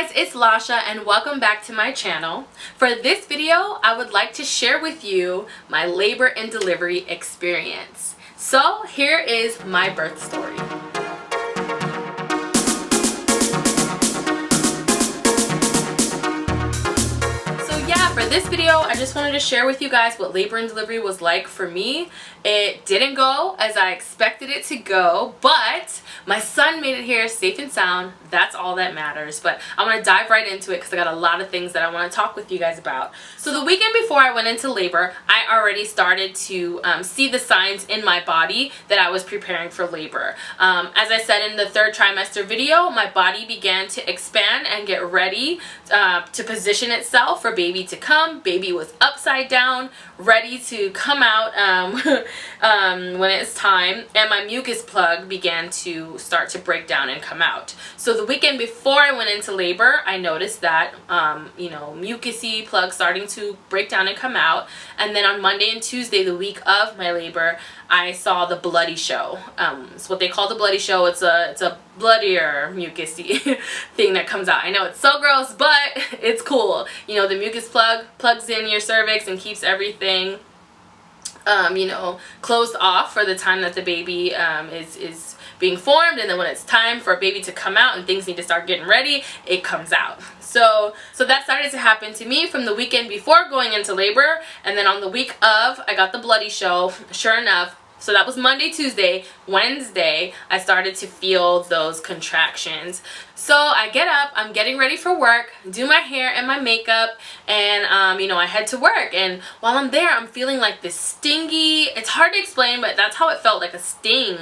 guys, it's Lasha and welcome back to my channel. For this video, I would like to share with you my labor and delivery experience. So here is my birth story. For this video, I just wanted to share with you guys what labor and delivery was like for me. It didn't go as I expected it to go, but my son made it here safe and sound. That's all that matters. But I want to dive right into it because I got a lot of things that I want to talk with you guys about. So the weekend before I went into labor, I already started to see the signs in my body that I was preparing for labor. As I said in the third trimester video, my body began to expand and get ready to position itself for baby to come. Baby was upside down, ready to come out when it's time, and my mucus plug began to start to break down and come out. So the weekend before I went into labor, I noticed that mucusy plug starting to break down and come out, and then on Monday and Tuesday, the week of my labor, I saw the bloody show. It's what they call the bloody show. It's a bloodier mucusy thing that comes out. I know it's so gross, but it's cool. You know, the mucus plug plugs in your cervix and keeps everything closed off for the time that the baby is being formed, and then when it's time for a baby to come out and things need to start getting ready, it comes out. So that started to happen to me from the weekend before going into labor, and then on the week of, I got the bloody show. Sure enough, so that was Monday, Tuesday. Wednesday, I started to feel those contractions. So I get up, I'm getting ready for work, do my hair and my makeup, and I head to work. And while I'm there, I'm feeling like this stingy, it's hard to explain, but that's how it felt, like a sting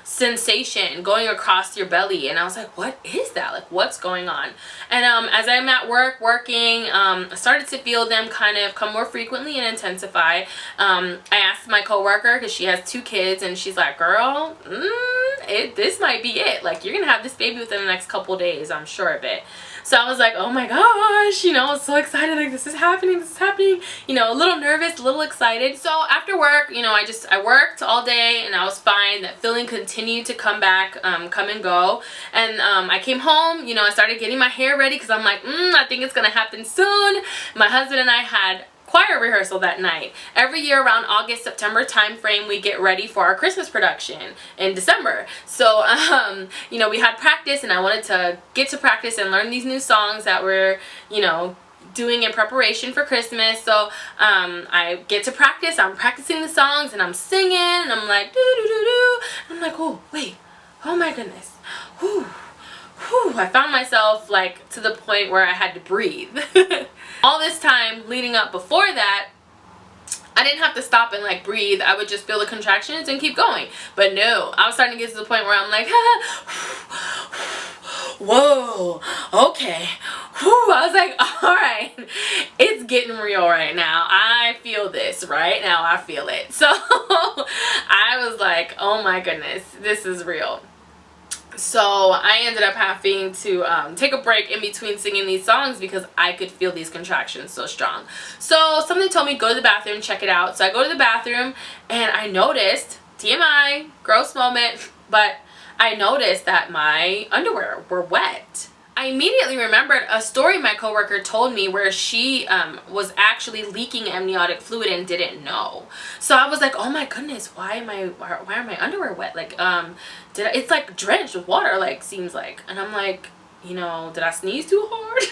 sensation going across your belly. And I was like, what is that? Like, what's going on? And as I'm at work working, I started to feel them kind of come more frequently and intensify. I asked my coworker, because she has 2 kids, and she's like, girl, this might be it. Like, you're gonna have this baby within the next couple days, I'm sure of it. So I was like, oh my gosh, I was so excited, like, this is happening, a little nervous, a little excited. So after work, I worked all day and I was fine. That feeling continued to come back, come and go. And I came home, I started getting my hair ready because I'm like, I think it's gonna happen soon. My husband and I had choir rehearsal that night. Every year around August, September time frame, we get ready for our Christmas production in December. So, we had practice, and I wanted to get to practice and learn these new songs that we're, doing in preparation for Christmas. So I get to practice. I'm practicing the songs and I'm singing and I'm like do do do do. I'm like, oh wait, oh my goodness, whew. I found myself like to the point where I had to breathe. All this time leading up before that, I didn't have to stop and like breathe. I would just feel the contractions and keep going. But no, I was starting to get to the point where I'm like, whoa, okay. I was like, all right, it's getting real right now. I feel this right now. I feel it. So I was like, oh my goodness, this is real. So I ended up having to take a break in between singing these songs because I could feel these contractions so strong. So something told me, go to the bathroom, check it out. So I go to the bathroom and I noticed, TMI, gross moment, but I noticed that my underwear were wet. I immediately remembered a story my coworker told me where she was actually leaking amniotic fluid and didn't know. So I was like, oh my goodness, why are my underwear wet? Like, it's like drenched with water, like, seems like. And I'm like, did I sneeze too hard?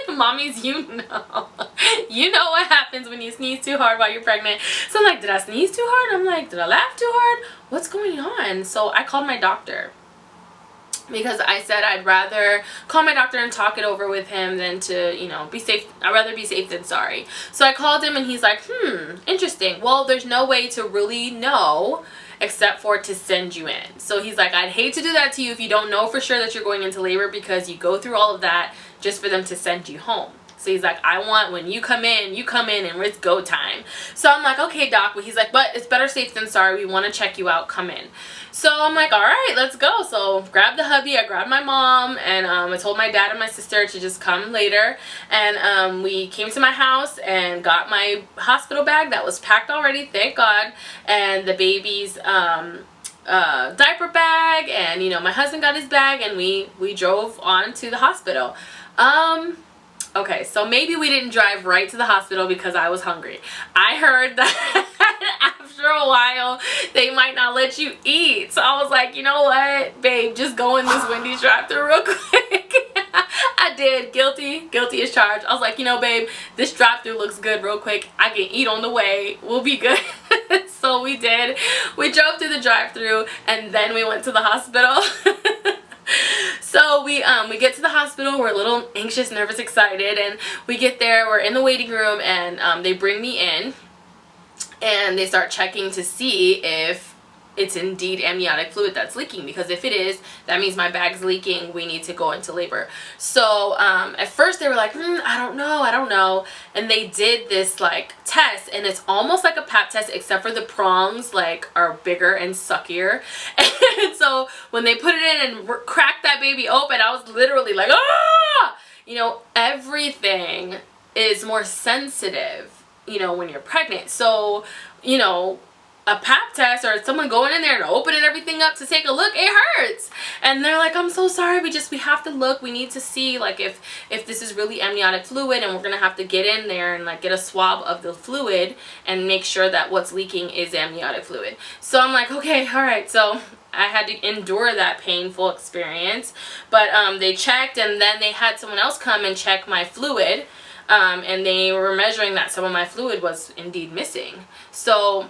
Mommies, you know what happens when you sneeze too hard while you're pregnant. So I'm like, did I sneeze too hard? I'm like, did I laugh too hard? What's going on? So I called my doctor, because I said I'd rather call my doctor and talk it over with him than to, be safe. I'd rather be safe than sorry. So I called him and he's like, interesting. Well, there's no way to really know except for to send you in. So he's like, I'd hate to do that to you if you don't know for sure that you're going into labor, because you go through all of that just for them to send you home. So he's like, I want when you come in and it's go time. So I'm like, okay, doc. But he's like, but it's better safe than sorry. We want to check you out. Come in. So I'm like, all right, let's go. So grabbed the hubby. I grabbed my mom, and I told my dad and my sister to just come later. And we came to my house and got my hospital bag that was packed already, thank God. And the baby's diaper bag, and my husband got his bag, and we drove on to the hospital. Okay, so maybe we didn't drive right to the hospital because I was hungry. I heard that after a while they might not let you eat, so I was like, you know what, babe, just go in this Wendy's drive-thru real quick. I did. Guilty as charged. I was like, babe, this drive-thru looks good real quick. I can eat on the way. We'll be good. So we did. We drove through the drive-thru, and then we went to the hospital. So we get to the hospital. We're a little anxious, nervous, excited, and we get there. We're in the waiting room, and they bring me in, and they start checking to see if it's indeed amniotic fluid that's leaking, because if it is, that means my bag's leaking. We need to go into labor. So at first they were like, I don't know, and they did this like test, and it's almost like a pap test, except for the prongs like are bigger and suckier. And so when they put it in and cracked that baby open, I was literally like, ah! Everything is more sensitive when you're pregnant. So a pap test or someone going in there and opening everything up to take a look, it hurts. And they're like, I'm so sorry, we have to look, we need to see like if this is really amniotic fluid, and we're gonna have to get in there and like get a swab of the fluid and make sure that what's leaking is amniotic fluid. So I'm like, okay, all right. So I had to endure that painful experience, but they checked, and then they had someone else come and check my fluid, and they were measuring that some of my fluid was indeed missing. So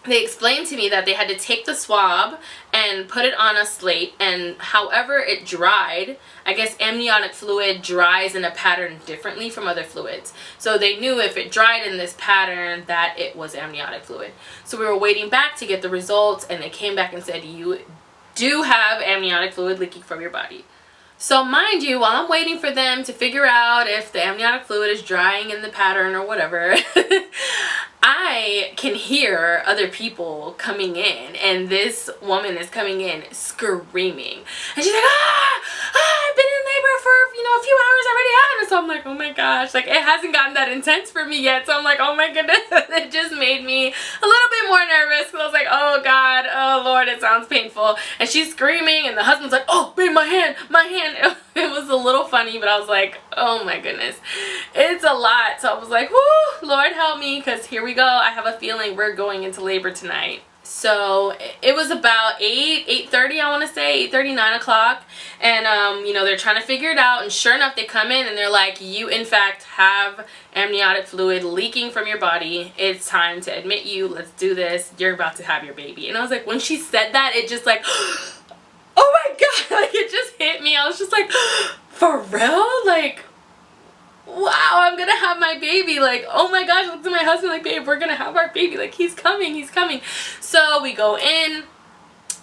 they explained to me that they had to take the swab and put it on a slate, and however it dried, I guess amniotic fluid dries in a pattern differently from other fluids. So they knew if it dried in this pattern that it was amniotic fluid. So we were waiting back to get the results, and they came back and said, you do have amniotic fluid leaking from your body. So mind you, while I'm waiting for them to figure out if the amniotic fluid is drying in the pattern or whatever, I can hear other people coming in, and this woman is coming in screaming, and she's like, I've been in labor for a few hours already. And so I'm like, oh my gosh, like it hasn't gotten that intense for me yet. So I'm like, oh my goodness. It just made me a little bit more nervous, because I was like, oh God, oh Lord, it sounds painful. And she's screaming, and the husband's like, oh babe, my hand. It was a little funny, but I was like, oh my goodness, it's a lot. So I was like, whoo, Lord help me, because here we go. I have a feeling we're going into labor tonight. So it was about 8:30, I want to say, 8:30, 9 o'clock, and they're trying to figure it out, and sure enough, they come in and they're like, you in fact have amniotic fluid leaking from your body. It's time to admit you. Let's do this. You're about to have your baby. And I was like, when she said that, it just like, oh my God, like it just hit me. I was just like, for real? Like, wow, I'm gonna have my baby. Like, oh my gosh, look to my husband like, babe, we're gonna have our baby. Like, he's coming. So we go in,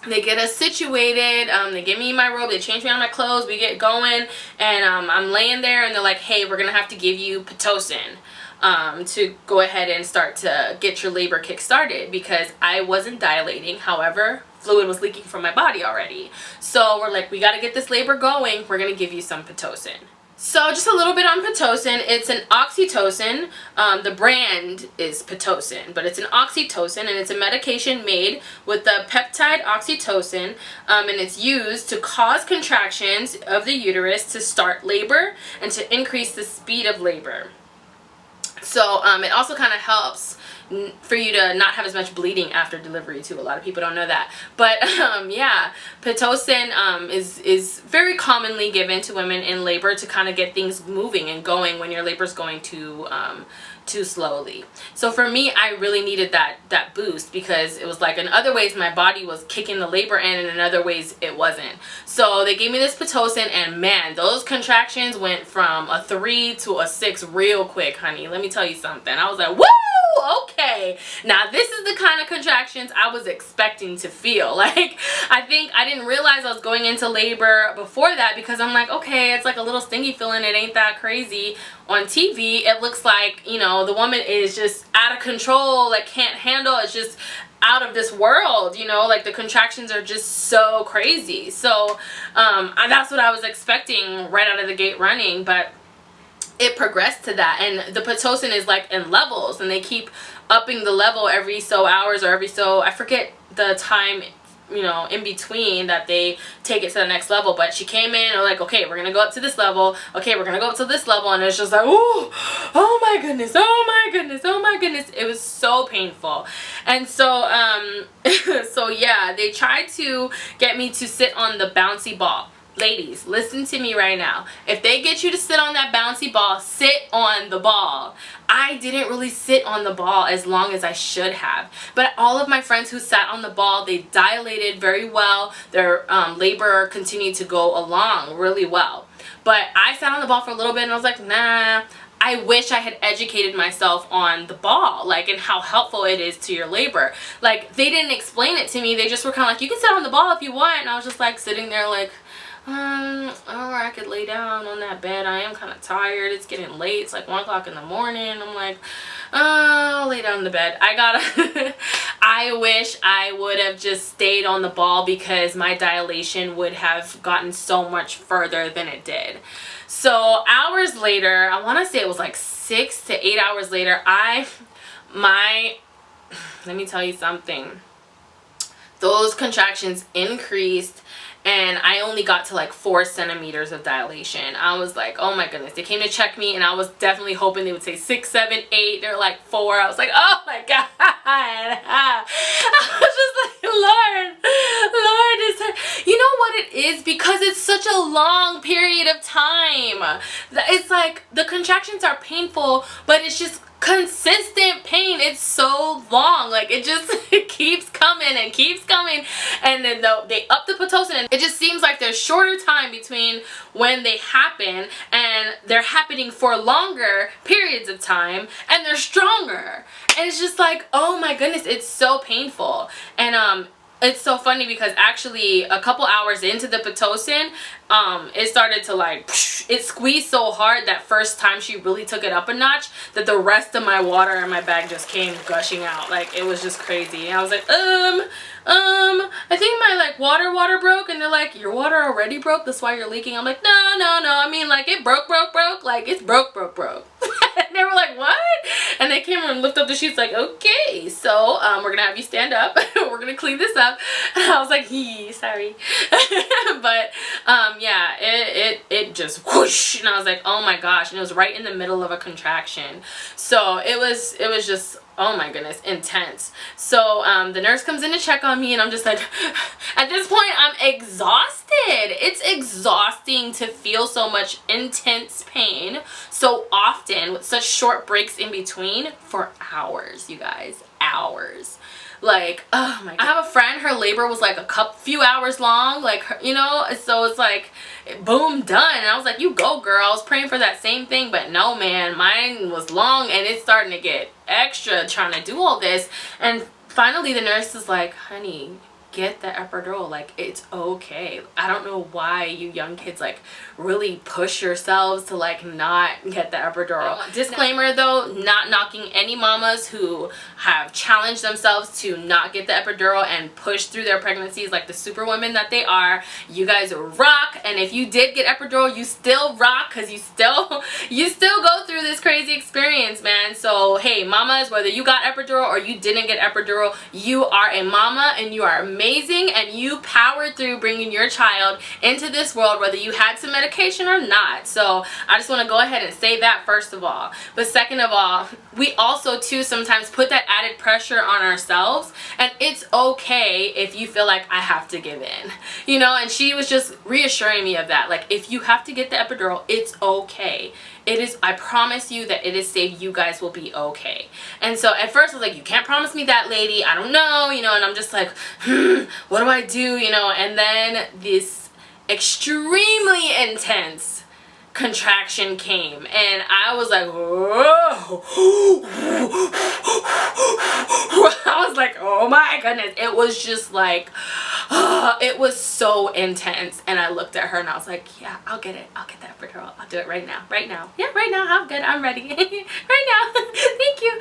they get us situated, they give me my robe, they change me on my clothes, we get going, and I'm laying there, and they're like, hey, we're gonna have to give you Pitocin to go ahead and start to get your labor kick started, because I wasn't dilating. However, fluid was leaking from my body already. So we're like, we got to get this labor going. We're going to give you some Pitocin. So just a little bit on Pitocin. It's an oxytocin. The brand is Pitocin, but it's an oxytocin, and it's a medication made with the peptide oxytocin, and it's used to cause contractions of the uterus to start labor and to increase the speed of labor. So it also kind of helps for you to not have as much bleeding after delivery too. A lot of people don't know that, but yeah, Pitocin is very commonly given to women in labor to kind of get things moving and going when your labor is going too slowly. So for me, I really needed that boost, because it was like in other ways my body was kicking the labor in, and in other ways it wasn't. So they gave me this Pitocin, and man, those contractions went from a 3 to a 6 real quick, honey. Let me tell you something. I was like, woo! Okay, now this is the kind of contractions I was expecting to feel. Like, I think I didn't realize I was going into labor before that, because I'm like, okay, it's like a little stingy feeling, it ain't that crazy. On TV, it looks like, the woman is just out of control, like can't handle, it's just out of this world, like the contractions are just so crazy. So that's what I was expecting right out of the gate running, but it progressed to that. And the Pitocin is like in levels, and they keep upping the level every so hours, or every so, I forget the time you know, in between that they take it to the next level. But she came in and like, okay, we're gonna go up to this level, okay, we're gonna go up to this level, and it's just like, oh my goodness, oh my goodness, oh my goodness. It was so painful. And so so yeah, they tried to get me to sit on the bouncy ball. Ladies, listen to me right now. If they get you to sit on that bouncy ball, sit on the ball. I didn't really sit on the ball as long as I should have. But all of my friends who sat on the ball, they dilated very well. Their labor continued to go along really well. But I sat on the ball for a little bit and I was like, nah. I wish I had educated myself on the ball, like, and how helpful it is to your labor. Like, they didn't explain it to me. They just were kind of like, you can sit on the ball if you want. And I was just like sitting there like, or I could lay down on that bed. I am kind of tired. It's getting late. It's like 1 o'clock in the morning. I'm like, I'll lay down in the bed. I wish I would have just stayed on the ball because my dilation would have gotten so much further than it did. So hours later, I want to say it was like 6 to 8 hours later, let me tell you something. Those contractions increased and I only got to like 4 centimeters of dilation. I was like, oh my goodness. They came to check me and I was definitely hoping they would say 6, 7, 8. They're like 4. I was like, oh my God. I was just like, Lord, you know what it is? Because it's such a long period of time. It's like the contractions are painful, but it's just consistent pain. It's so long, like it keeps coming and keeps coming, and then they up the Pitocin, and it just seems like there's shorter time between when they happen, and they're happening for longer periods of time, and they're stronger, and it's just like, oh my goodness, it's so painful. And it's so funny because actually a couple hours into the Pitocin, it started to like, it squeezed so hard that first time she really took it up a notch that the rest of my water in my bag just came gushing out. Like, it was just crazy. And I was like, I think my like water broke. And they're like, your water already broke? That's why you're leaking? I'm like, no. I mean, like, it broke. Like, it's broke. And they were like, what? And they came and lifted up the sheets like, okay, so we're gonna have you stand up. We're gonna clean this up. And I was like, sorry. But yeah, it just whoosh, and I was like, oh my gosh. And it was right in the middle of a contraction, so it was just, oh my goodness, intense. So the nurse comes in to check on me, and I'm just like, at this point I'm exhausted. It's exhausting to feel so much intense pain so often with such short breaks in between for hours, you guys, hours. Like, oh my God. I have a friend, her labor was like few hours long, like, you know, so it's like, boom, done. And I was like, you go, girl. I was praying for that same thing, but no, man, mine was long, and it's starting to get extra trying to do all this. And finally the nurse is like, honey, get the epidural, like, it's okay. I don't know why you young kids like really push yourselves to like not get the epidural. Disclaimer though, not knocking any mamas who have challenged themselves to not get the epidural and push through their pregnancies like the superwomen that they are. You guys rock, and if you did get epidural, you still rock, because you still go through this crazy experience, man. So hey, mamas, whether you got epidural or you didn't get epidural, you are a mama and you are amazing, and you powered through bringing your child into this world, whether you had some medication or not. So I just want to go ahead and say that first of all. But second of all, we also too sometimes put that added pressure on ourselves, and it's okay if you feel like I have to give in, you know. And she was just reassuring me of that, like, if you have to get the epidural, it's okay. It is, I promise you that it is safe. You guys will be okay. And so at first I was like, you can't promise me that, lady. I don't know, you know. And I'm just like, what do I do, you know? And then this extremely intense contraction came, and I was like, whoa. I was like, oh my goodness. It was just like, it was so intense. And I looked at her and I was like, yeah, I'll get it. I'll get that epidural. I'll do it right now. Yeah, right now. I'm good. I'm ready. Right now. Thank you.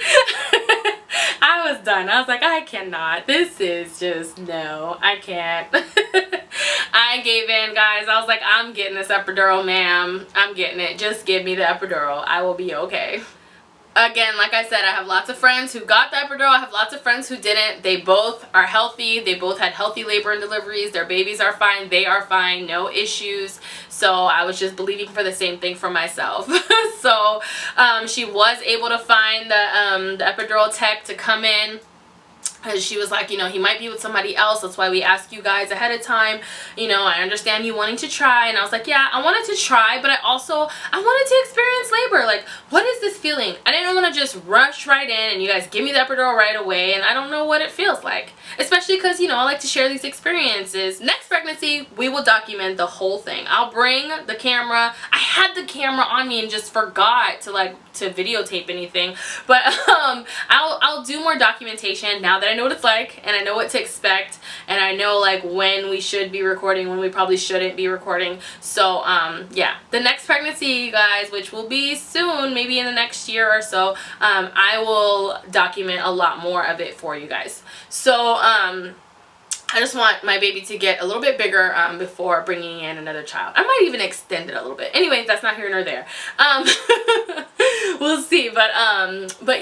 I was done. I was like, I cannot. This is just, no, I can't. I gave in, guys. I was like, I'm getting this epidural, ma'am. I'm getting it. Just give me the epidural. I will be okay. Again, like I said, I have lots of friends who got the epidural. I have lots of friends who didn't. They both are healthy. They both had healthy labor and deliveries. Their babies are fine. They are fine. No issues. So I was just believing for the same thing for myself. So she was able to find the epidural tech to come in. Because she was like, you know, he might be with somebody else. That's why we ask you guys ahead of time. You know, I understand you wanting to try. And I was like, yeah, I wanted to try, but I wanted to experience labor. Like, what is this feeling? I didn't want to just rush right in and you guys give me the epidural right away. And I don't know what it feels like. Especially because, you know, I like to share these experiences. Next pregnancy, we will document the whole thing. I'll bring the camera. I had the camera on me and just forgot to videotape anything. But I'll do more documentation now that I know what it's like and I know what to expect and I know like when we should be recording, when we probably shouldn't be recording. So yeah, the next pregnancy, you guys, which will be soon, maybe in the next year or so, I will document a lot more of it for you guys. So I just want my baby to get a little bit bigger before bringing in another child. I might even extend it a little bit. Anyway, that's not here nor there. We'll see. But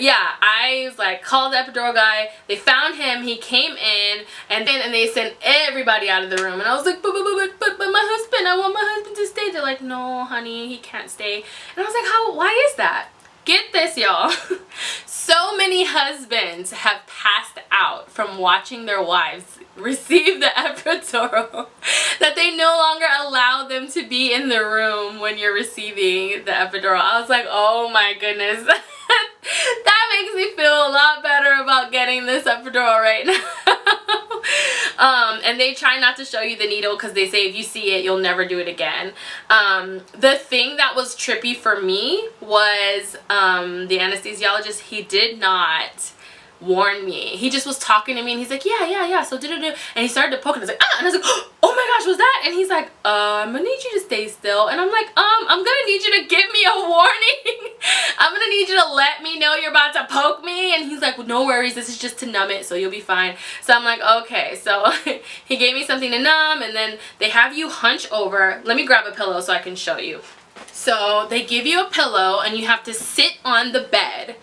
yeah, I was like, called the epidural guy. They found him. He came in, and they sent everybody out of the room. And I was like, but my husband, I want my husband to stay. They're like, no, honey, he can't stay. And I was like, why is that? Get this, y'all. So many husbands have passed out from watching their wives receive the epidural that they no longer allow them to be in the room when you're receiving the epidural. I was like, oh my goodness. That makes me feel a lot better about getting this epidural right now. And they try not to show you the needle because they say if you see it, you'll never do it again. The thing that was trippy for me was the anesthesiologist, he did not warn me. He just was talking to me and he's like, yeah, so and he started to poke and I was like, and I was like, oh my gosh, was that? And he's like, I'm gonna need you to stay still. And I'm like, I'm gonna need you to give me a warning. I'm gonna need you to let me know you're about to poke me. And he's like, well, no worries, this is just to numb it, so you'll be fine. So I'm like, okay. So he gave me something to numb, and then they have you hunch over. Let me grab a pillow so I can show you. So they give you a pillow and you have to sit on the bed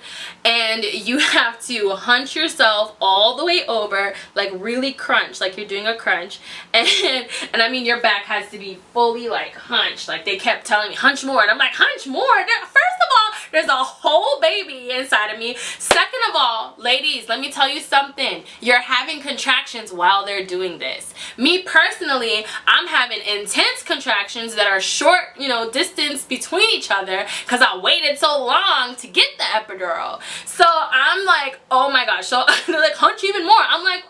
and you have to hunch yourself all the way over, like really crunch, like you're doing a crunch. And I mean, your back has to be fully like hunched. Like they kept telling me, hunch more. And I'm like, hunch more? First of all, there's a whole baby inside of me. Second of all, ladies, let me tell you something. You're having contractions while they're doing this. Me personally, I'm having intense contractions that are short, you know, distance between each other because I waited so long to get the epidural. So I'm like, oh my gosh. So they're like, hunch even more. I'm like,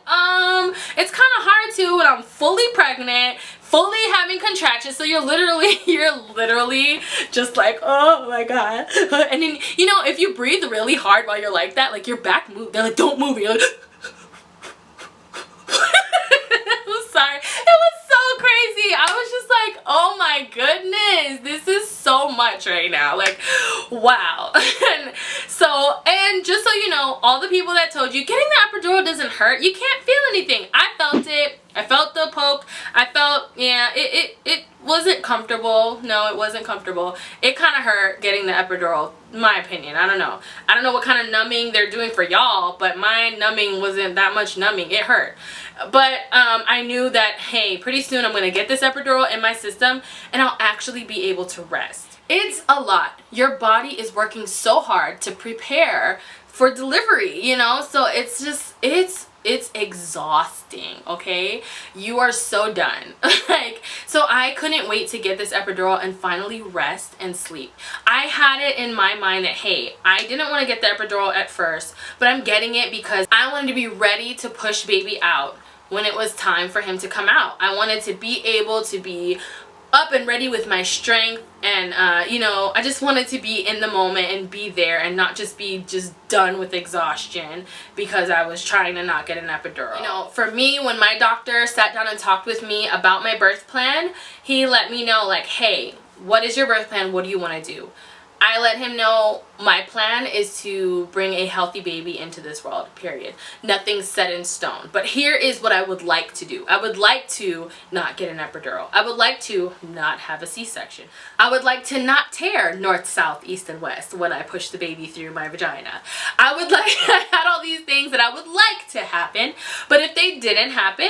it's kind of hard to when I'm fully pregnant, fully having contractions. So you're literally just like, oh my god. And then, you know, if you breathe really hard while you're like that, like your back moves. They're like, don't move. You're like, I'm sorry. It was so crazy. I was just like, oh my goodness, this is so much right now. Like, wow. And just so you know, all the people that told you getting the epidural doesn't hurt, you can't feel anything. I felt it. I felt the poke. I felt, yeah, it wasn't comfortable. No, it wasn't comfortable. It kind of hurt getting the epidural, in my opinion. I don't know. I don't know what kind of numbing they're doing for y'all, but my numbing wasn't that much numbing. It hurt. But I knew that, hey, pretty soon I'm going to get this epidural in my system and I'll actually be able to rest. It's a lot. Your body is working so hard to prepare for delivery, you know? So it's just, it's exhausting, okay? You are so done. Like, so I couldn't wait to get this epidural and finally rest and sleep. I had it in my mind that, hey, I didn't want to get the epidural at first, but I'm getting it because I wanted to be ready to push baby out when it was time for him to come out. I wanted to be able to be up and ready with my strength, and you know, I just wanted to be in the moment and be there and not just be done with exhaustion because I was trying to not get an epidural. You know, for me, when my doctor sat down and talked with me about my birth plan, he let me know like, hey, what is your birth plan? What do you want to do? I let him know my plan is to bring a healthy baby into this world, period. Nothing's set in stone. But here is what I would like to do. I would like to not get an epidural. I would like to not have a C-section. I would like to not tear north, south, east, and west when I push the baby through my vagina. I had all these things that I would like to happen, but if they didn't happen,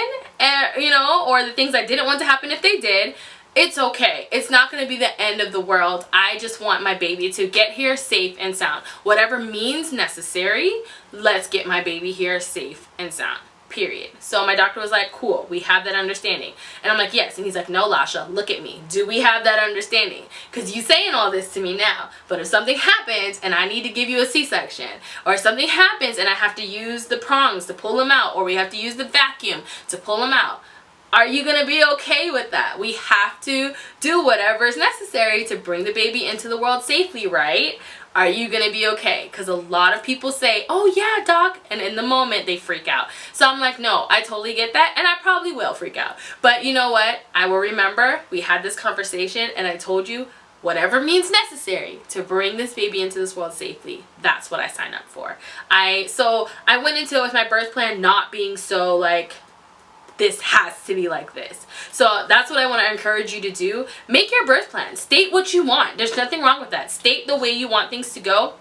you know, or the things I didn't want to happen, if they did, it's okay. It's not going to be the end of the world. I just want my baby to get here safe and sound. Whatever means necessary, let's get my baby here safe and sound. Period. So my doctor was like, cool, we have that understanding. And I'm like, yes. And he's like, no, Lasha, look at me. Do we have that understanding? Because you saying all this to me now, but if something happens and I need to give you a C-section, or if something happens and I have to use the prongs to pull them out, or we have to use the vacuum to pull them out, are you going to be okay with that? We have to do whatever is necessary to bring the baby into the world safely, right? Are you going to be okay? Because a lot of people say, oh yeah, doc, and in the moment they freak out. So I'm like, no, I totally get that, and I probably will freak out. But you know what? I will remember we had this conversation, and I told you, whatever means necessary to bring this baby into this world safely, that's what I signed up for. So I went into it with my birth plan not being so like, this has to be like this. So that's what I want to encourage you to do. Make your birth plan. State what you want. There's nothing wrong with that. State the way you want things to go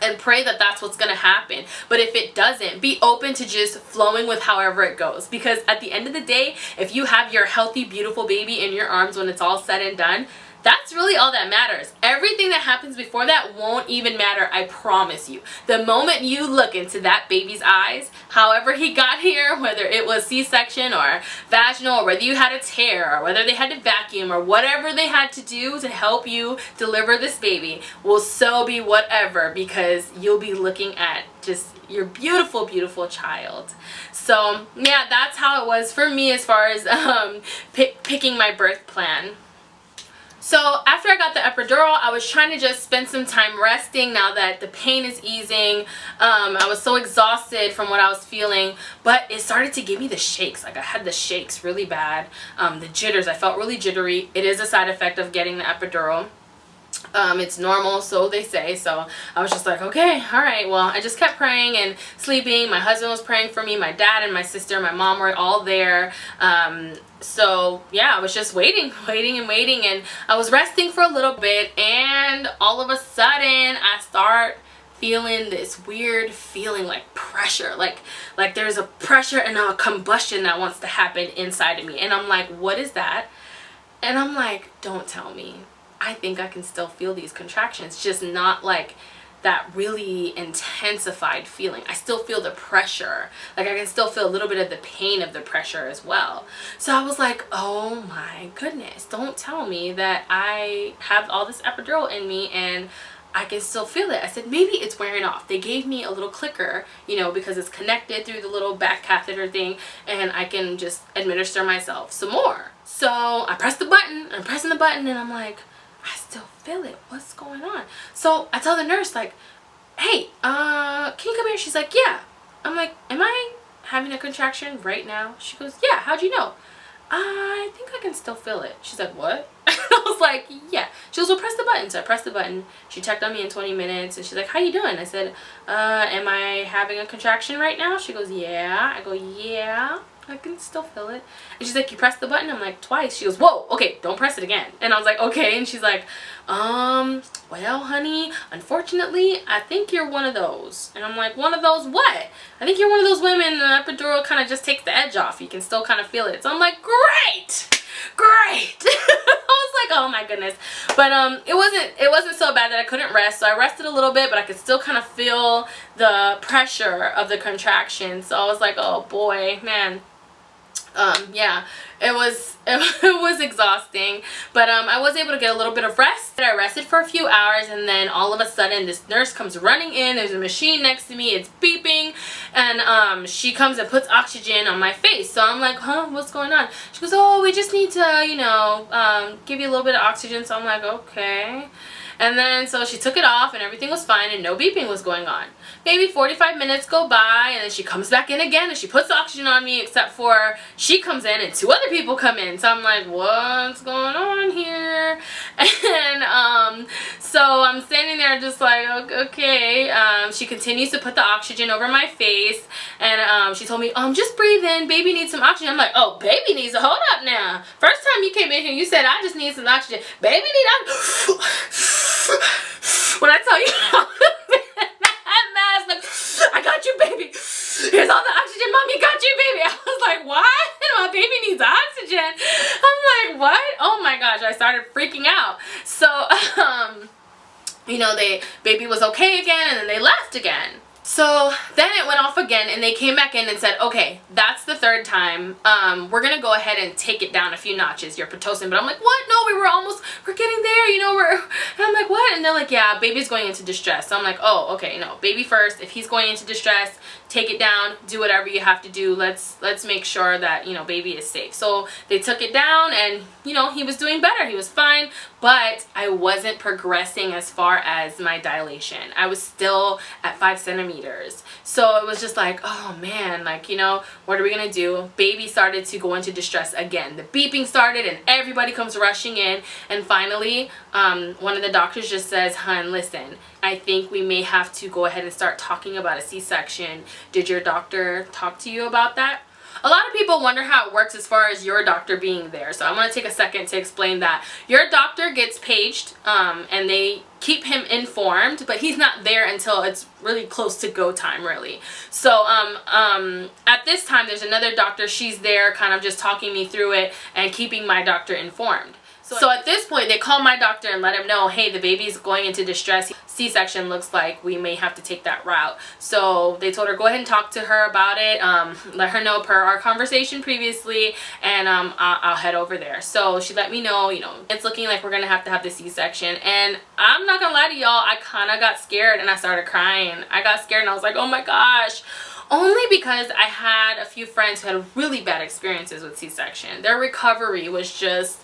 and pray that that's what's going to happen. But if it doesn't, be open to just flowing with however it goes. Because at the end of the day, if you have your healthy, beautiful baby in your arms when it's all said and done, that's really all that matters. Everything that happens before that won't even matter, I promise you. The moment you look into that baby's eyes, however he got here, whether it was C-section or vaginal, or whether you had a tear, or whether they had to vacuum, or whatever they had to do to help you deliver this baby, will so be whatever, because you'll be looking at just your beautiful, beautiful child. So yeah, that's how it was for me as far as picking my birth plan. So after I got the epidural, I was trying to just spend some time resting now that the pain is easing. I was so exhausted from what I was feeling, but it started to give me the shakes. Like I had the shakes really bad. The jitters, I felt really jittery. It is a side effect of getting the epidural. It's normal, so they say. So I was just like, okay, all right. Well, I just kept praying and sleeping. My husband was praying for me. My dad and my sister, my mom were all there. So yeah, I was just waiting, and I was resting for a little bit, and all of a sudden I start feeling this weird feeling like pressure, like there's a pressure and a combustion that wants to happen inside of me. And I'm like, what is that? And I'm like, don't tell me. I think I can still feel these contractions, just not like that really intensified feeling. I still feel the pressure. Like I can still feel a little bit of the pain of the pressure as well. So I was like, oh my goodness, don't tell me that I have all this epidural in me and I can still feel it. I said, maybe it's wearing off. They gave me a little clicker, you know, because it's connected through the little back catheter thing, and I can just administer myself some more. So I pressed the button, I'm pressing the button, and I'm like, I still feel it. What's going on? So I tell the nurse, like, hey, can you come here? She's like, yeah. I'm like, am I having a contraction right now? She goes, yeah. How'd you know? I think I can still feel it. She's like, what? I was like, yeah. She goes, well, press the button. So I pressed the button. She checked on me in 20 minutes, and she's like, how you doing? I said, am I having a contraction right now? She goes, yeah. I go, yeah. I can still feel it. And she's like, you pressed the button? I'm like, twice. She goes, whoa, okay, don't press it again. And I was like, okay. And she's like, well, honey, unfortunately, I think you're one of those. And I'm like, one of those what? I think you're one of those women the epidural kind of just takes the edge off. You can still kind of feel it. So I'm like, great. I was like, oh my goodness. But it wasn't so bad that I couldn't rest. So I rested a little bit, but I could still kind of feel the pressure of the contraction. So I was like, oh boy, man. Yeah, it was exhausting, but I was able to get a little bit of rest. I rested for a few hours, and then all of a sudden this nurse comes running in. There's a machine next to me, it's beeping, and she comes and puts oxygen on my face. So I'm like, huh, what's going on? She goes, oh, we just need to, you know, give you a little bit of oxygen. So I'm like, okay. And then so she took it off and everything was fine and no beeping was going on. Maybe 45 minutes go by, and then she comes back in again and she puts the oxygen on me, except for she comes in and two other people come in. So I'm like, what's going on here? And So I'm standing there just like, okay. She continues to put the oxygen over my face, and she told me, just breathe in, baby needs some oxygen. I'm like, oh, baby needs a, hold up now. First time you came in here, you said I just need some oxygen. Baby need oxygen. When I tell you, that mask, like, I got you, baby. Here's all the oxygen, mommy got you, baby. I was like, what? My baby needs oxygen. I'm like, what? Oh my gosh, I started freaking out. So, you know, baby was okay again, and then they left again. So then it went off again, and they came back in and said, okay, that's the third time. We're gonna go ahead and take it down a few notches, your Pitocin. But I'm like, what? No, we're getting there, you know, and I'm like, what? And they're like, yeah, baby's going into distress. So I'm like, oh, okay, no, baby first. If he's going into distress, take it down, do whatever you have to do. Let's make sure that, you know, baby is safe. So they took it down, and, you know, he was doing better. He was fine, but I wasn't progressing as far as my dilation. I was still at 5 centimeters. So it was just like, oh man, like, you know, what are we gonna do? Baby started to go into distress again. The beeping started, and everybody comes rushing in, and finally one of the doctors just says, hun, listen, I think we may have to go ahead and start talking about a C-section. Did your doctor talk to you about that? A lot of people wonder how it works as far as your doctor being there. So I'm going to take a second to explain that. Your doctor gets paged, and they keep him informed, but he's not there until it's really close to go time, really. So at this time, there's another doctor. She's there kind of just talking me through it and keeping my doctor informed. So at this point, they call my doctor and let him know, hey, the baby's going into distress. C-section looks like we may have to take that route. So they told her, go ahead and talk to her about it. Let her know per our conversation previously, and I'll head over there. So she let me know, you know, it's looking like we're going to have the C-section. And I'm not going to lie to y'all, I kind of got scared, and I started crying. I got scared, and I was like, oh my gosh. Only because I had a few friends who had really bad experiences with C-section. Their recovery was just...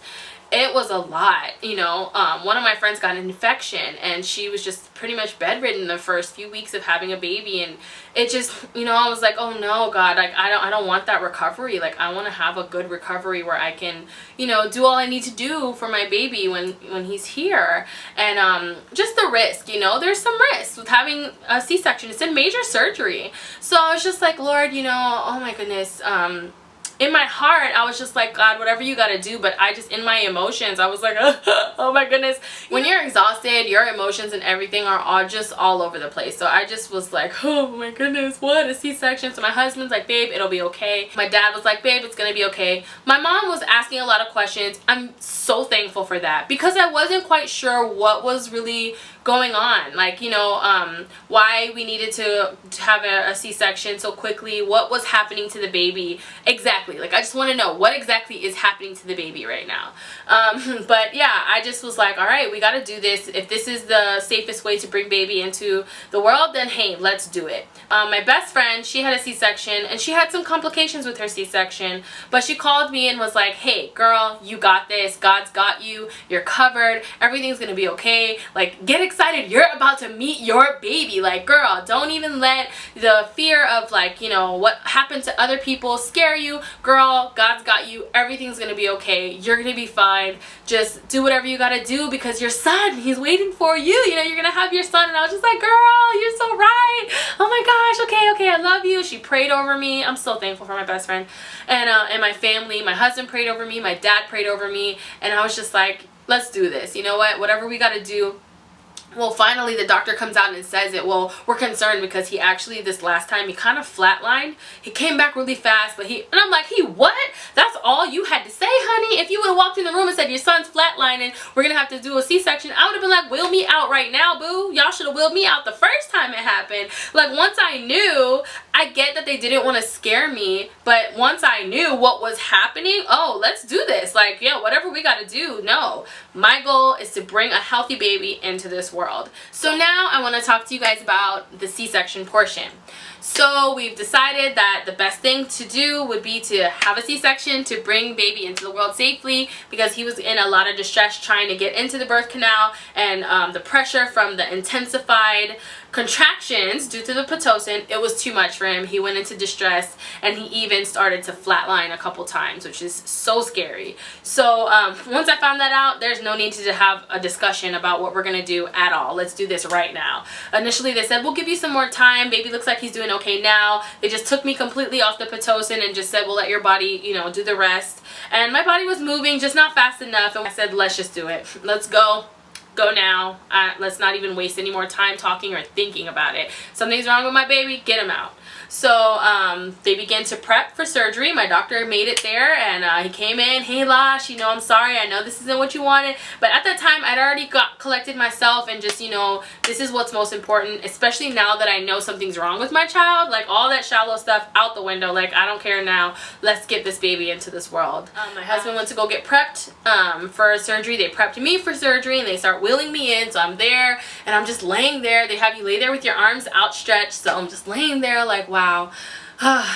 it was a lot, you know. One of my friends got an infection, and she was just pretty much bedridden the first few weeks of having a baby, and it just, you know, I was like, oh no, God, like I don't want that recovery. Like, I want to have a good recovery where I can, you know, do all I need to do for my baby when he's here. And just the risk, you know, there's some risk with having a C-section. It's a major surgery. So I was just like, Lord, you know, oh my goodness, in my heart, I was just like, God, whatever you gotta do. But I just, in my emotions, I was like, oh my goodness. When you're exhausted, your emotions and everything are all over the place. So I just was like, oh my goodness, what, a C-section? So my husband's like, babe, it'll be okay. My dad was like, babe, it's gonna be okay. My mom was asking a lot of questions. I'm so thankful for that, because I wasn't quite sure what was really going on, like, you know, why we needed to have a C-section so quickly, what was happening to the baby exactly. Like, I just want to know what exactly is happening to the baby right now. But yeah, I just was like, all right, we got to do this. If this is the safest way to bring baby into the world, then hey, let's do it. My best friend, she had a C-section, and she had some complications with her C-section, but she called me and was like, hey girl, you got this, God's got you, you're covered, everything's gonna be okay, like, get excited, you're about to meet your baby. Like, girl, don't even let the fear of, like, you know, what happened to other people scare you. Girl, God's got you, everything's gonna be okay, you're gonna be fine, just do whatever you gotta do, because your son, he's waiting for you, you know, you're gonna have your son. And I was just like, girl, you're so right, oh my gosh, okay, I love you. She prayed over me. I'm so thankful for my best friend, and my family. My husband prayed over me, my dad prayed over me, and I was just like, let's do this, you know what, whatever we gotta do. Well, finally the doctor comes out and says it. Well, we're concerned because he actually, this last time, he kind of flatlined. He came back really fast, but and I'm like, he what? That's all you had to say, honey? If you would have walked in the room and said, your son's flatlining, we're going to have to do a C-section, I would have been like, wheel me out right now, boo. Y'all should have wheeled me out the first time it happened. Like, once I knew, I get that they didn't want to scare me, but once I knew what was happening, oh, let's do this. Like, yeah, whatever we got to do. No, my goal is to bring a healthy baby into this world. So now I want to talk to you guys about the C-section portion. So we've decided that the best thing to do would be to have a C-section to bring baby into the world safely, because he was in a lot of distress trying to get into the birth canal, and the pressure from the intensified contractions due to the Pitocin, it was too much for for him. He went into distress, and he even started to flatline a couple times, which is so scary. So once I found that out, there's no need to have a discussion about what we're gonna do at all. Let's do this right now. Initially they said, we'll give you some more time, baby looks like he's doing okay now. They just took me completely off the Pitocin and just said, we'll let your body, you know, do the rest. And my body was moving, just not fast enough, and I said, let's just do it. Let's go now. Let's not even waste any more time talking or thinking about it. Something's wrong with my baby, get him out. So they began to prep for surgery. My doctor made it there, and he came in, hey Lash, you know, I'm sorry, I know this isn't what you wanted, but at that time I'd already collected myself and just, you know, this is what's most important, especially now that I know something's wrong with my child. Like, all that shallow stuff out the window. Like, I don't care now, let's get this baby into this world. My husband went to go get prepped for surgery. They prepped me for surgery, and they start wheeling me in, so I'm there, and I'm just laying there. They have you lay there with your arms outstretched, so I'm just laying there like, wow.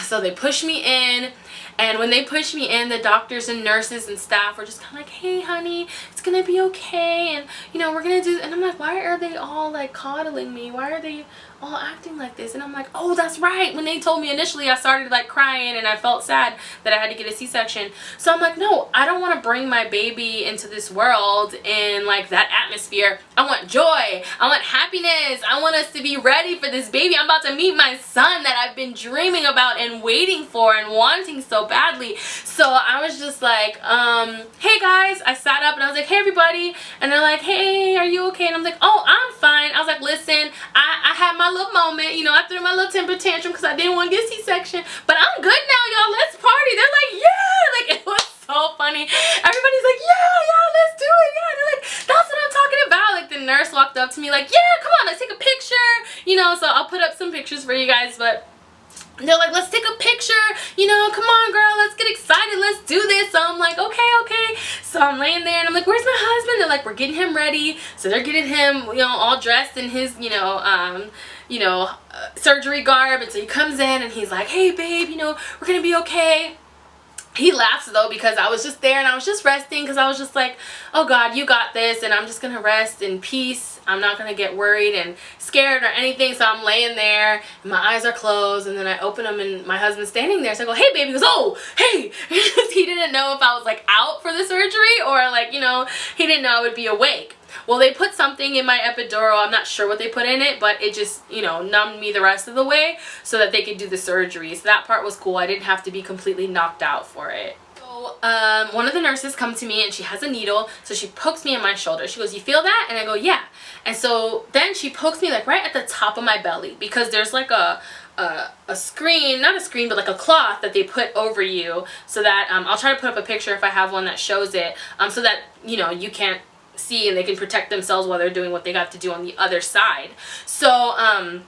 So they push me in, and when they push me in, the doctors and nurses and staff were just kind of like, hey honey, it's gonna be okay, and you know, we're gonna do, and I'm like, why are they all like coddling me? Why are they all acting like this? And I'm like, oh, that's right, when they told me initially, I started like crying, and I felt sad that I had to get a C-section. So I'm like, no, I don't want to bring my baby into this world in like that atmosphere. I want joy, I want happiness, I want us to be ready for this baby. I'm about to meet my son that I've been dreaming about and waiting for and wanting so badly. So I was just like, hey guys, I sat up and I was like, hey everybody, and they're like, hey, are you okay? And I'm like, oh, I'm fine. I was like, listen, I had my little moment, you know, I threw my little temper tantrum because I didn't want to get C-section, but I'm good now, y'all, let's party. They're like, yeah, like, it was so funny. Everybody's like, yeah, let's do it, yeah. And they're like, that's what I'm talking about. Like, the nurse walked up to me like, yeah, come on, let's take a picture, you know. So I'll put up some pictures for you guys, but they're like, let's take a picture, you know, come on girl, let's get excited, let's do this. So I'm like, okay. So I'm laying there and I'm like, where's my husband? They're like, we're getting him ready. So they're getting him, you know, all dressed in his, surgery garb. And so he comes in and he's like, hey babe, you know, we're gonna be okay. He laughs though, because I was just there and I was just resting, because I was just like, oh God, you got this, and I'm just gonna rest in peace. I'm not gonna get worried and scared or anything. So I'm laying there and my eyes are closed, and then I open them and my husband's standing there. So I go, hey baby. He goes, oh, hey. He didn't know if I was like out for the surgery or like, you know, he didn't know I would be awake. Well, they put something in my epidural. I'm not sure what they put in it, but it just, you know, numbed me the rest of the way so that they could do the surgery. So that part was cool. I didn't have to be completely knocked out for it. So one of the nurses comes to me and she has a needle. So she pokes me in my shoulder. She goes, you feel that? And I go, yeah. And so then she pokes me like right at the top of my belly, because there's like a screen, not a screen, but like a cloth that they put over you, so that I'll try to put up a picture if I have one that shows it, so that, you know, you can't see and they can protect themselves while they're doing what they got to do on the other side. So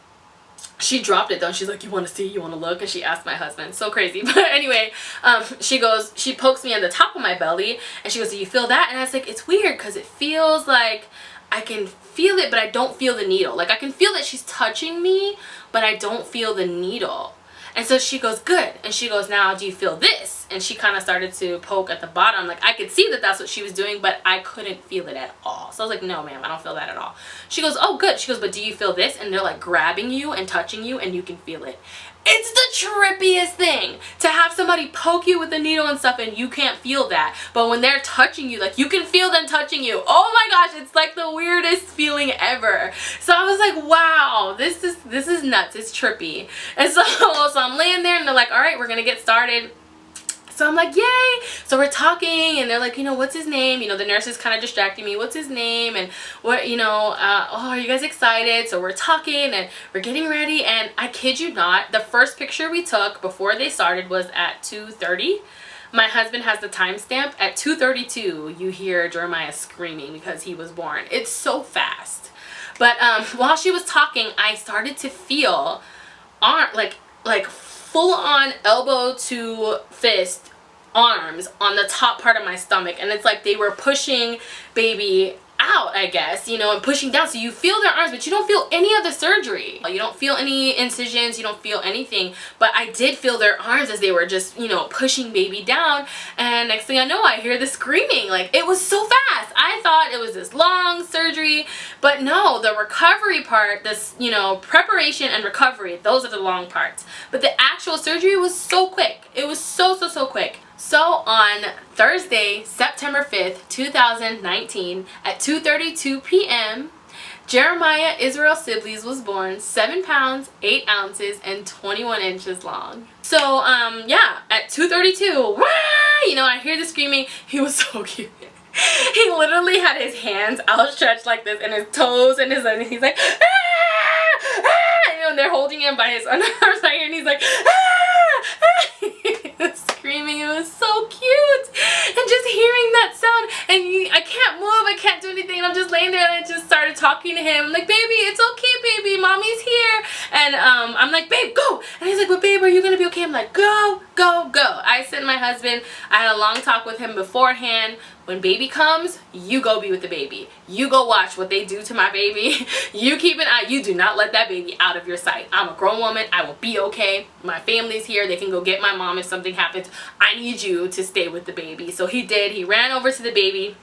she dropped it though, and she's like, you want to see, you want to look? And she asked my husband. So crazy. But anyway, she pokes me on the top of my belly, and she goes, do you feel that? And I was like, it's weird because it feels like I can feel it, but I don't feel the needle. Like, I can feel that she's touching me, but I don't feel the needle. And so she goes, good. And she goes, now do you feel this? And she kind of started to poke at the bottom. Like, I could see that that's what she was doing, but I couldn't feel it at all. So I was like, no ma'am, I don't feel that at all. She goes, oh good. She goes, but do you feel this? And they're like grabbing you and touching you, and you can feel it. It's the trippiest thing to have somebody poke you with a needle and stuff and you can't feel that. But when they're touching you, like, you can feel them touching you. Oh my gosh, it's like the weirdest feeling ever. So I was like, wow, this is nuts. It's trippy. And so I'm laying there and they're like, all right, we're gonna get started. So I'm like, yay. So we're talking and they're like, you know, what's his name? You know, the nurse is kind of distracting me. What's his name? And what, you know, oh, are you guys excited? So we're talking and we're getting ready. And I kid you not, the first picture we took before they started was at 2:30. My husband has the timestamp. At 2:32, you hear Jeremiah screaming because he was born. It's so fast. But while she was talking, I started to feel like full on elbow to fist arms on the top part of my stomach, and it's like they were pushing baby out, I guess, you know, and pushing down. So you feel their arms, but you don't feel any of the surgery. You don't feel any incisions, you don't feel anything. But I did feel their arms as they were just, you know, pushing baby down. And next thing I know, I hear the screaming. Like, it was so fast. I thought it was this long surgery, but no, the recovery part, this, you know, preparation and recovery, those are the long parts. But the actual surgery was so quick. It was so quick. So on Thursday, September 5th, 2019, at 2:32 p.m., Jeremiah Israel Sibley's was born, 7 pounds, 8 ounces, and 21 inches long. So, yeah, at 2:32, wah! You know, I hear the screaming. He was so cute. He literally had his hands outstretched like this, and his toes, and he's like, ah! Ah! You know, and they're holding him by his underarms right here, and he's like, ah! Ah! Screaming. It was so cute, and just hearing that sound, and I can't move, I can't do anything, and I'm just laying there, and I just started talking to him. I'm like, baby, it's okay, baby, mommy's here. And I'm like, babe, go. And he's like, but babe, are you gonna be okay? I'm like, go, go, go. I sent my husband, I had a long talk with him beforehand. When baby comes, you go be with the baby. You go watch what they do to my baby. You keep an eye. You do not let that baby out of your sight. I'm a grown woman. I will be okay. My family's here. They can go get my mom if something happens. I need you to stay with the baby. So he did. He ran over to the baby.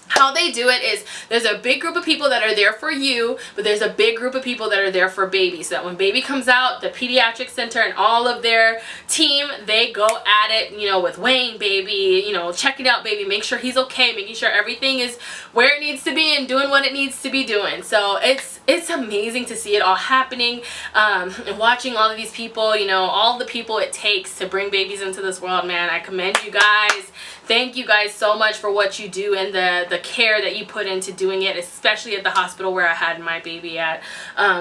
How they do it is there's a big group of people that are there for you, but there's a big group of people that are there for baby. So that when baby comes out, the pediatric center and all of their team, they go at it, you know, with weighing baby, you know, checking out baby, make sure he's okay, making sure everything is where it needs to be and doing what it needs to be doing. So it's amazing to see it all happening, and watching all of these people, you know, all the people it takes to bring babies into this world. Man, I commend you guys. Thank you guys so much for what you do and the care that you put into doing it, especially at the hospital where I had my baby at.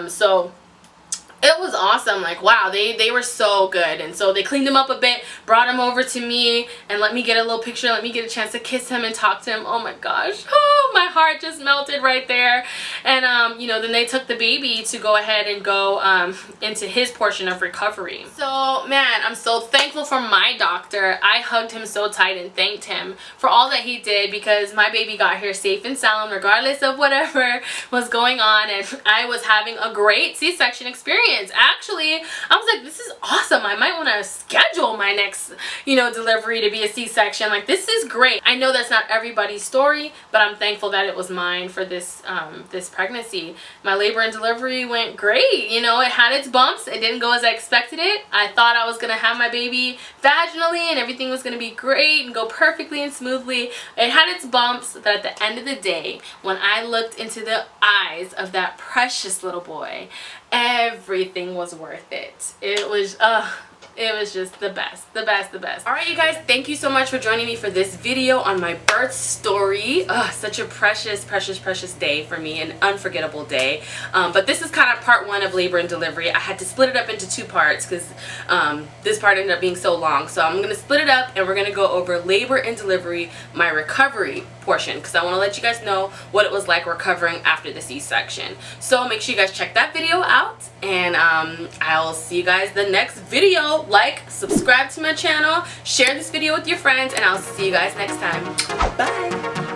So it was awesome. Like, wow, they were so good. And so they cleaned him up a bit, brought him over to me, and let me get a little picture, let me get a chance to kiss him and talk to him. Oh my gosh, oh, my heart just melted right there. And you know, then they took the baby to go ahead and go into his portion of recovery. So man, I'm so thankful for my doctor. I hugged him so tight and thanked him for all that he did, because my baby got here safe and sound regardless of whatever was going on, and I was having a great C-section experience. Actually, I was like, this is awesome. I might want to schedule my next, you know, delivery to be a C-section. Like, this is great. I know that's not everybody's story, but I'm thankful that it was mine for this this pregnancy. My labor and delivery went great. You know, it had its bumps. It didn't go as I expected it. I thought I was gonna have my baby vaginally and everything was gonna be great and go perfectly and smoothly. It had its bumps, but at the end of the day, when I looked into the eyes of that precious little boy, everything was worth it. It was just the best, the best, the best. All right, you guys, thank you so much for joining me for this video on my birth story. Such a precious, precious, precious day for me, an unforgettable day. But this is kind of part 1 of labor and delivery. I had to split it up into 2 parts because this part ended up being so long. So I'm gonna split it up and we're gonna go over labor and delivery, my recovery portion, because I want to let you guys know what it was like recovering after the C-section. So make sure you guys check that video out, and I'll see you guys the next video. Like, subscribe to my channel, share this video with your friends, and I'll see you guys next time. Bye.